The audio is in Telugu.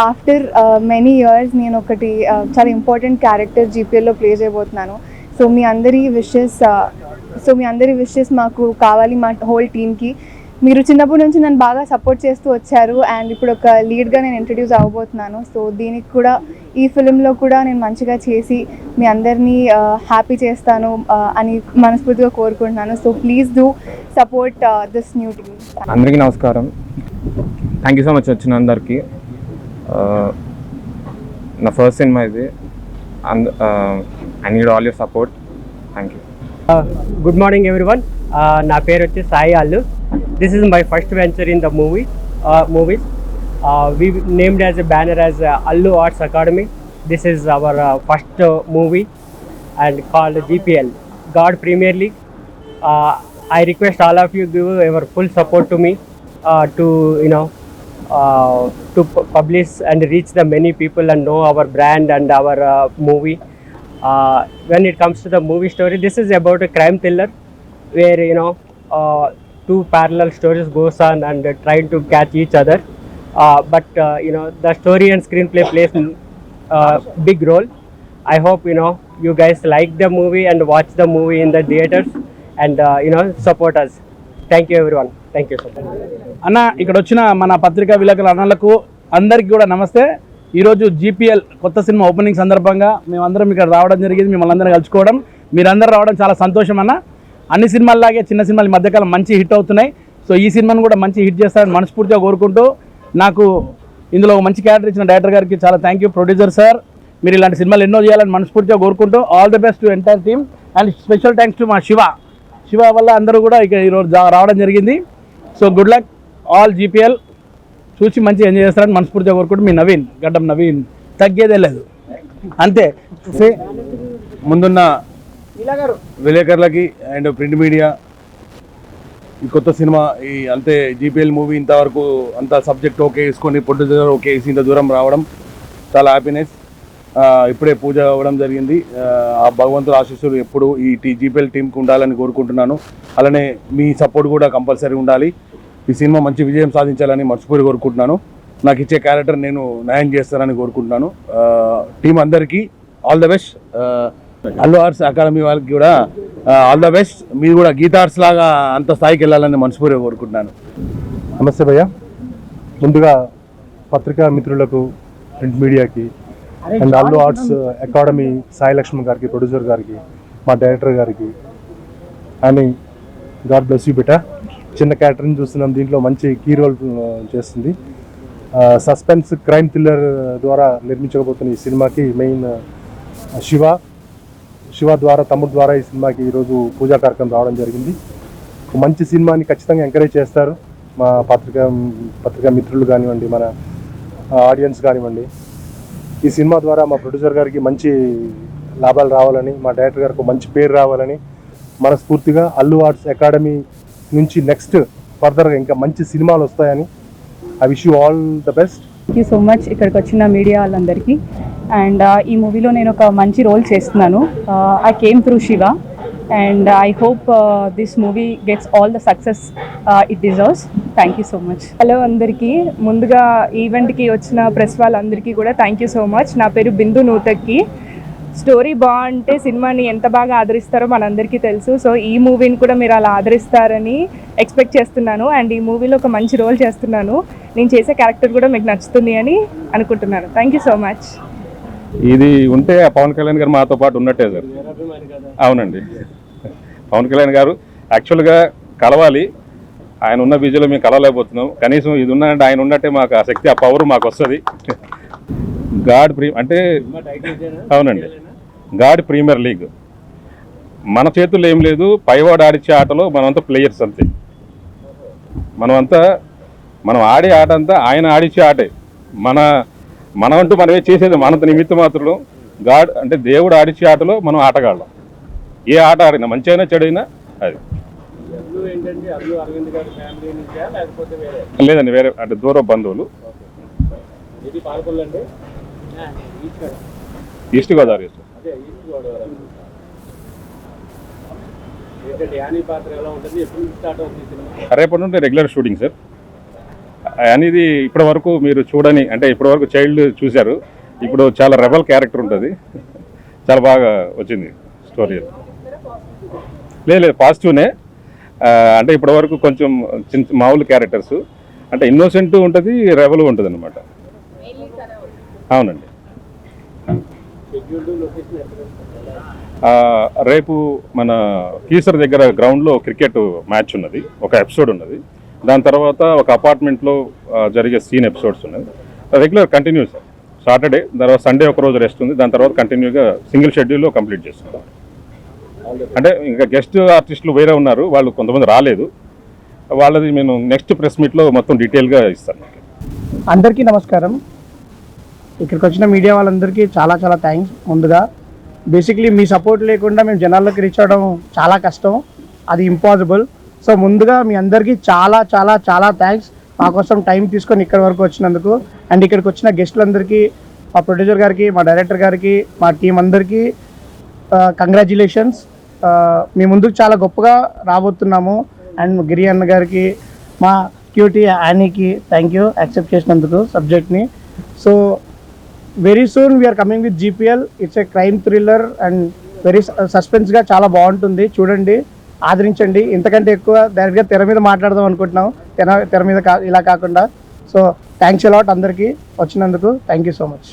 ఆఫ్టర్ మెనీ ఇయర్స్ నేను ఒకటి చాలా ఇంపార్టెంట్ క్యారెక్టర్ జీపీఎల్లో ప్లే చేయబోతున్నాను. సో మీ అందరి విషెస్ మాకు కావాలి, మా హోల్ టీమ్కి. మీరు చిన్నప్పటి నుంచి నన్ను బాగా సపోర్ట్ చేస్తూ వచ్చారు అండ్ ఇప్పుడు ఒక లీడ్గా నేను ఇంట్రడ్యూస్ అవ్వబోతున్నాను. సో దీనికి కూడా ఈ ఫిలింలో కూడా నేను మంచిగా చేసి మీ అందరినీ హ్యాపీ చేస్తాను అని మనస్ఫూర్తిగా కోరుకుంటున్నాను. So please do support this new team. అందరికీ నమస్కారం. థ్యాంక్ యూ సో మచ్ వచ్చిన అందరికీ. నా ఫస్ట్ సినిమా ఇది. I need all your support. Thank you. Good morning everyone. నా పేరు వచ్చి Sai Allu. This is my first venture in the movies. We named as a banner as Allu Arts Academy. This is our first movie and called GPL, God Premier League. I request all of you give your full support to me to publish and reach the many people and know our brand and our movie. When it comes to the movie story, this is about a crime thriller where two parallel stories goes on and trying to catch each other, but the story and screenplay plays big role. I hope you guys like the movie and watch the movie in the theaters and support us. Thank you everyone. Thank you so much. అన్న, ఇక్కడ వచ్చిన మన పత్రికా విలేకరుల అన్నలకు అందరికీ కూడా నమస్తే. ఈరోజు జీపీఎల్ కొత్త సినిమా ఓపెనింగ్ సందర్భంగా మేమందరం ఇక్కడ రావడం జరిగింది. మిమ్మల్ని అందరం కలుసుకోవడం, మీరందరూ రావడం చాలా సంతోషం అన్న. అన్ని సినిమాల్లాగే చిన్న సినిమాలు మధ్యకాలం మంచి హిట్ అవుతున్నాయి. సో ఈ సినిమాను కూడా మంచి హిట్ చేస్తారని మనస్ఫూర్తిగా కోరుకుంటూ, నాకు ఇందులో మంచి క్యారెక్టర్ ఇచ్చిన డైరెక్టర్ గారికి చాలా థ్యాంక్ యూ. ప్రొడ్యూసర్ సార్, మీరు ఇలాంటి సినిమాలు ఎన్నో చేయాలని మనస్ఫూర్తిగా కోరుకుంటూ, all the best to entire team and special thanks to మా శివ వల్ల అందరూ కూడా ఇక్కడ ఈరోజు రావడం జరిగింది. So good luck all. GPL చూసి మంచి ఎంజాయ్ చేస్తారని మనస్ఫూర్తిగా కోరుకుంటూ, మీ నవీన్, గడ్డం నవీన్, తగ్గేదే లేదు అంతే. ముందున్న విలేకరులకి అండ్ ప్రింట్ మీడియా, ఈ కొత్త సినిమా అంతే జీపీఎల్ మూవీ ఇంతవరకు అంత సబ్జెక్ట్ ఓకే వేసుకొని ప్రొడ్యూసర్ ఓకే వేసి ఇంత దూరం రావడం చాలా హ్యాపీనెస్. ఇప్పుడే పూజ అవ్వడం జరిగింది. ఆ భగవంతుడు ఆశీస్సులు ఎప్పుడు ఈ జీపీఎల్ టీంకి ఉండాలని కోరుకుంటున్నాను. అలానే మీ సపోర్ట్ కూడా కంపల్సరీ ఉండాలి. ఈ సినిమా మంచి విజయం సాధించాలని మనస్ఫూర్తిగా కోరుకుంటున్నాను. నాకు ఇచ్చే క్యారెక్టర్ నేను న్యాయం చేస్తానని కోరుకుంటున్నాను. టీం అందరికీ all the best. Allu Arts academy వాళ్ళకి కూడా ఆల్ ద బెస్ట్. మీరు కూడా గీతా ఆర్ట్స్ లాగా అంత స్థాయికి వెళ్ళాలని మనస్ఫూర్తిగా కోరుకుంటున్నాను. నమస్తే భయ్య. ముందుగా పత్రికా మిత్రులకు, ప్రింట్ మీడియాకి and Allu Arts Academy Sai Lakshman గారికి, ప్రొడ్యూసర్ గారికి, మా డైరెక్టర్ గారికి అని గాడ్ బ్లెస్ యూ బెటా. చిన్న క్యారెక్టర్ని చూస్తున్నాం, దీంట్లో మంచి కీ రోల్ చేస్తుంది. సస్పెన్స్ క్రైమ్ థ్రిల్లర్ ద్వారా నిర్మించకపోతున్న ఈ సినిమాకి మెయిన్ శివ ద్వారా, తమ్ముడు ద్వారా ఈ సినిమాకి ఈరోజు పూజా కార్యక్రమం రావడం జరిగింది. మంచి సినిమాని ఖచ్చితంగా ఎంకరేజ్ చేస్తారు మా పత్రికా మిత్రులు కానివ్వండి, మన ఆడియన్స్ కానివ్వండి. ఈ సినిమా ద్వారా మా ప్రొడ్యూసర్ గారికి మంచి లాభాలు రావాలని, మా డైరెక్టర్ గారికి మంచి పేరు రావాలని మనస్ఫూర్తిగా అల్లు ఆర్ట్స్ అకాడమీ నుంచి నెక్స్ట్ ఫర్దర్గా ఇంకా మంచి సినిమాలు వస్తాయని I wish you all the best. Thank you so much ఇక్కడికి వచ్చిన మీడియా వాళ్ళందరికీ. అండ్ ఈ మూవీలో నేను ఒక మంచి రోల్ చేస్తున్నాను. I came through Shiva and I hope this movie gets all the success it deserves. Thank you so much. Hello అందరికీ. ముందుగా ఈవెంట్కి వచ్చిన ప్రెస్ వాళ్ళందరికీ కూడా థ్యాంక్ యూ సో మచ్. నా పేరు బిందు నూతక్కి. స్టోరీ బాగుంటే సినిమాని ఎంత బాగా ఆదరిస్తారో మనందరికీ తెలుసు. సో ఈ మూవీని కూడా మీరు అలా ఆదరిస్తారని ఎక్స్పెక్ట్ చేస్తున్నాను. అండ్ ఈ మూవీలో ఒక మంచి రోల్ చేస్తున్నాను. నేను చేసే క్యారెక్టర్ కూడా మీకు నచ్చుతుంది అని అనుకుంటున్నాను. Thank you so much. ఇది ఉంటే పవన్ కళ్యాణ్ గారు మాతో పాటు ఉన్నట్టే సార్. అవునండి, పవన్ కళ్యాణ్ గారు యాక్చువల్గా కలవాలి. ఆయన ఉన్న బిజీలో మేము కలవలేకపోతున్నాం. కనీసం ఇది ఉన్నంటే ఆయన ఉన్నట్టే మాకు ఆ శక్తి, ఆ పవర్ మాకు వస్తుంది. అంటే అవునండి, గాడ్ ప్రీమియర్ లీగ్ మన చేతుల్లో ఏం లేదు. పైవాడు ఆడిచ్చే ఆటలో మనమంతా ప్లేయర్స్ అంతే. మనం ఆడే ఆట అంతా ఆయన ఆడిచ్చే ఆటే. మనమంటూ మనమే చేసేది మనంత నిమిత్త మాత్రం. గాడ్ అంటే దేవుడు ఆడిచ్చే ఆటలో మనం ఆటగాళ్ళం. ఏ ఆట ఆడినా మంచి అయినా చెడు అయినా అది. లేదండి, వేరే అంటే దూర బంధువులు. ఈస్ట్ గోదావరి. రేపటి నుండి రెగ్యులర్ షూటింగ్ సార్. అనేది ఇప్పటి వరకు మీరు చూడని, అంటే ఇప్పటి వరకు చైల్డ్ చూశారు, ఇప్పుడు చాలా రెబల్ క్యారెక్టర్ ఉంటుంది. చాలా బాగా వచ్చింది స్టోరీ. లేదు పాజిటివ్నే. అంటే ఇప్పటి వరకు కొంచెం మామూలు క్యారెక్టర్స్, అంటే ఇన్నోసెంట్ ఉంటుంది, రెబల్ ఉంటుంది అనమాట. అవునండి. రేపు మన కీసర్ దగ్గర గ్రౌండ్లో క్రికెట్ మ్యాచ్ ఉన్నది, ఒక ఎపిసోడ్ ఉన్నది. దాని తర్వాత ఒక అపార్ట్మెంట్లో జరిగే సీన్ ఎపిసోడ్స్ ఉన్నది. రెగ్యులర్ కంటిన్యూస్ సాటర్డే, తర్వాత సండే ఒక రోజు రెస్ట్ ఉంది. దాని తర్వాత కంటిన్యూగా సింగిల్ షెడ్యూల్లో కంప్లీట్ చేస్తున్నాం. అంటే ఇంకా గెస్ట్ ఆర్టిస్టులు వేరే ఉన్నారు, వాళ్ళు కొంతమంది రాలేదు. వాళ్ళది నేను నెక్స్ట్ ప్రెస్ మీట్లో మొత్తం డీటెయిల్గా ఇస్తాను. అందరికీ నమస్కారం. ఇక్కడికి వచ్చిన మీడియా వాళ్ళందరికీ చాలా చాలా థ్యాంక్స్. ముందుగా బేసిక్లీ మీ సపోర్ట్ లేకుండా మేము జనాల్లోకి రీచ్ అవ్వడం చాలా కష్టం, అది ఇంపాసిబుల్. సో ముందుగా మీ అందరికీ చాలా చాలా చాలా థ్యాంక్స్ మా కోసం టైం తీసుకొని ఇక్కడి వరకు వచ్చినందుకు. అండ్ ఇక్కడికి వచ్చిన గెస్టులందరికీ, మా ప్రొడ్యూసర్ గారికి, మా డైరెక్టర్ గారికి, మా టీం అందరికీ కంగ్రాచ్యులేషన్స్. మీ ముందుకు చాలా గొప్పగా రాబోతున్నాము. అండ్ గిరి అన్న గారికి, మా క్యూటీ యానీకి థ్యాంక్ యూ యాక్సెప్ట్ చేసినందుకు సబ్జెక్ట్ని. So very soon we're coming with GPL. It's a crime thriller and very సస్పెన్స్గా చాలా బాగుంటుంది. చూడండి, ఆదరించండి. ఇంతకంటే ఎక్కువ డైరెక్ట్గా తెర మీద మాట్లాడదాం అనుకుంటున్నాం, తెర మీద ఇలా కాకుండా. సో థ్యాంక్స్ అలాట్ అందరికీ వచ్చినందుకు. Thank you so much.